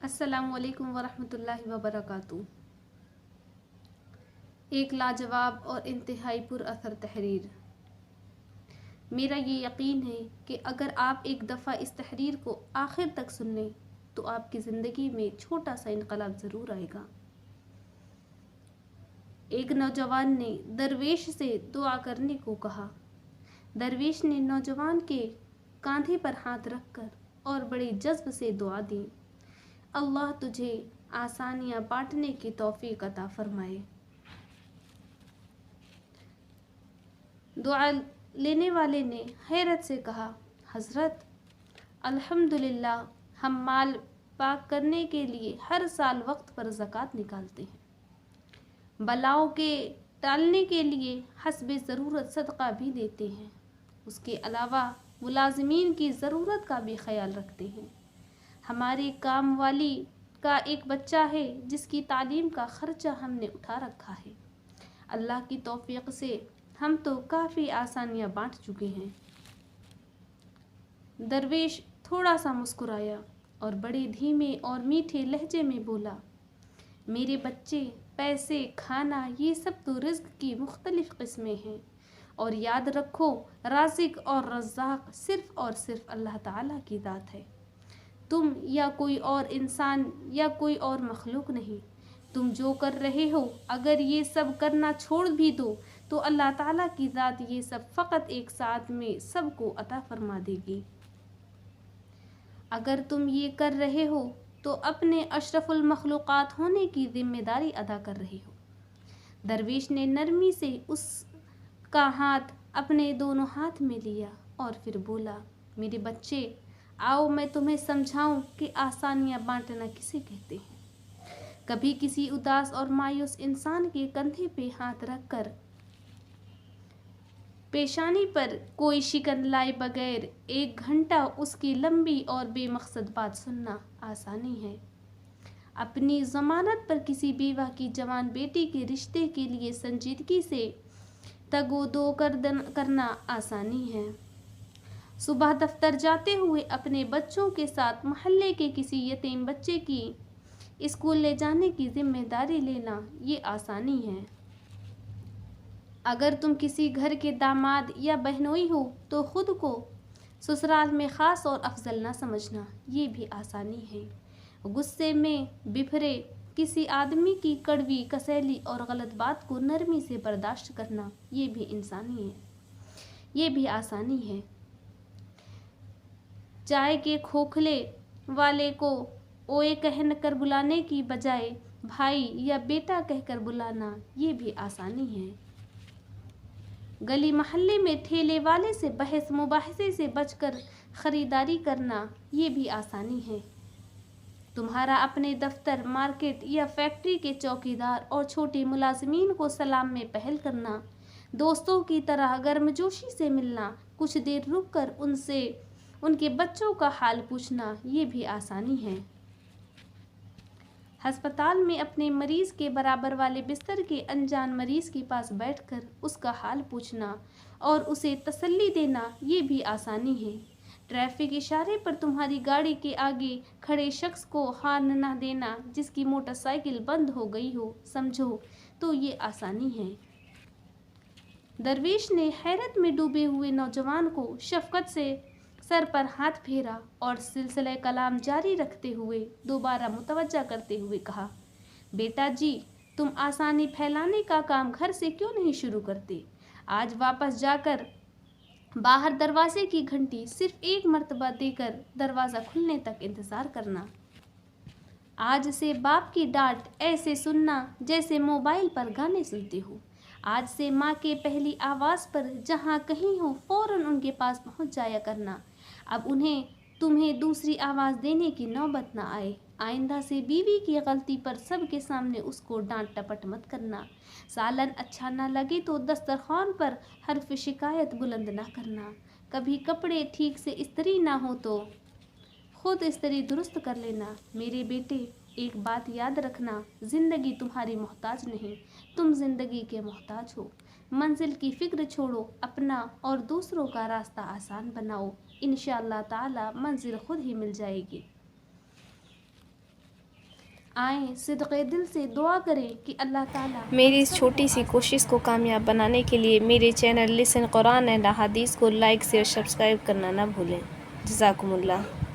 अस्सलामु अलैकुम वरहमतुल्लाहि वबरकातुहू। एक लाजवाब और इंतहाई पुरअसर तहरीर। मेरा ये यकीन है कि अगर आप एक दफ़ा इस तहरीर को आखिर तक सुन लें तो आपकी ज़िंदगी में छोटा सा इनकलाब ज़रूर आएगा। एक नौजवान ने दरवेश से दुआ करने को कहा। दरवेश ने नौजवान के कंधे पर हाथ रखकर और बड़े जज्ब से दुआ दी, अल्लाह तुझे आसानियाँ बांटने की तौफीक अता फरमाए। दुआ लेने वाले ने हैरत से कहा, हज़रत अल्हम्दुलिल्लाह, हम माल पाक करने के लिए हर साल वक्त पर ज़कात निकालते हैं, बलाओं के टालने के लिए हस्बे ज़रूरत सदका भी देते हैं, उसके अलावा मुलाजिमीन की ज़रूरत का भी ख्याल रखते हैं। हमारे काम वाली का एक बच्चा है जिसकी तालीम का ख़र्चा हमने उठा रखा है। अल्लाह की तौफीक से हम तो काफ़ी आसानियाँ बांट चुके हैं। दरवेश थोड़ा सा मुस्कुराया और बड़े धीमे और मीठे लहजे में बोला, मेरे बच्चे, पैसे, खाना, ये सब तो रिज़्क़ की मुख्तलिफ़ किस्में हैं, और याद रखो, राज़िक और रज़्ज़ाक़ सिर्फ़ और सिर्फ अल्लाह ताला की ज़ात है। तुम या कोई और इंसान या कोई और मखलूक नहीं। तुम जो कर रहे हो, अगर ये सब करना छोड़ भी दो तो अल्लाह ताला की ज़ात ये सब फ़कत एक साथ में सबको अता फरमा देगी। अगर तुम ये कर रहे हो तो अपने अशरफुल मखलूक़ात होने की ज़िम्मेदारी अदा कर रहे हो। दरवेश ने नरमी से उसका हाथ अपने दोनों हाथ में लिया और फिर बोला, मेरे बच्चे, आओ मैं तुम्हें समझाऊं कि आसानियाँ बांटना किसे कहते हैं। कभी किसी उदास और मायूस इंसान के कंधे पे हाथ रखकर पेशानी पर कोई शिकन लाए बगैर 1 घंटा उसकी लंबी और बेमकसद बात सुनना आसानी है। अपनी ज़मानत पर किसी बेवा की जवान बेटी के रिश्ते के लिए संजीदगी से तगो-दो करना आसानी है। सुबह दफ्तर जाते हुए अपने बच्चों के साथ मोहल्ले के किसी यतीम बच्चे की स्कूल ले जाने की जिम्मेदारी लेना ये आसानी है। अगर तुम किसी घर के दामाद या बहनोई हो तो ख़ुद को ससुराल में ख़ास और अफजल ना समझना, ये भी आसानी है। गुस्से में बिफरे किसी आदमी की कड़वी, कसैली और गलत बात को नरमी से बर्दाश्त करना, ये भी इंसानी है, ये भी आसानी है। चाय के खोखले वाले को ओए कहकर बुलाने की बजाय भाई या बेटा कहकर बुलाना, ये भी आसानी है। गली मोहल्ले में ठेले वाले से बहस मुबाहसे से बचकर ख़रीदारी करना, ये भी आसानी है। तुम्हारा अपने दफ्तर, मार्केट या फैक्ट्री के चौकीदार और छोटे मुलाजिमीन को सलाम में पहल करना, दोस्तों की तरह गर्मजोशी से मिलना, कुछ देर रुककर उनसे उनके बच्चों का हाल पूछना, ये भी आसानी है। अस्पताल में अपने मरीज़ के बराबर वाले बिस्तर के अनजान मरीज़ के पास बैठकर उसका हाल पूछना और उसे तसल्ली देना, ये भी आसानी है। ट्रैफिक इशारे पर तुम्हारी गाड़ी के आगे खड़े शख्स को हॉर्न न देना जिसकी मोटरसाइकिल बंद हो गई हो, समझो तो ये आसानी है। दरवेश ने हैरत में डूबे हुए नौजवान को शफ़क़त से सर पर हाथ फेरा और सिलसिले कलाम जारी रखते हुए दोबारा मुतवज्जा करते हुए कहा, बेटा जी, तुम आसानी फैलाने का काम घर से क्यों नहीं शुरू करते? आज वापस जाकर बाहर दरवाजे की घंटी सिर्फ 1 मरतबा देकर दरवाज़ा खुलने तक इंतज़ार करना। आज से बाप की डांट ऐसे सुनना जैसे मोबाइल पर गाने सुनते हो। आज से माँ के पहली आवाज़ पर जहाँ कहीं हो फ़ौरन उनके पास पहुँच जाया करना। अब तुम्हें दूसरी आवाज़ देने की नौबत ना आए। आइंदा से बीवी की गलती पर सबके सामने उसको डांट टपट मत करना। सालन अच्छा ना लगे तो दस्तरखान पर हर्फ शिकायत बुलंद ना करना। कभी कपड़े ठीक से इस्त्री ना हो तो खुद इस्त्री दुरुस्त कर लेना। मेरे बेटे, एक बात याद रखना, ज़िंदगी तुम्हारी मोहताज नहीं, तुम ज़िंदगी के मोहताज हो। मंजिल की फ़िक्र छोड़ो, अपना और दूसरों का रास्ता आसान बनाओ। इंशाअल्लाह ताला मंजिल खुद ही मिल जाएगी। آئیں صدقے دل سے دعا کریں کہ اللہ تعالیٰ میری اس چھوٹی سی کوشش کو کامیاب بنانے کے لیے میرے چینل لسن قرآن اینڈ احادیث کو لائک شیئر سبسکرائب کرنا نہ بھولیں۔ جزاکم اللہ۔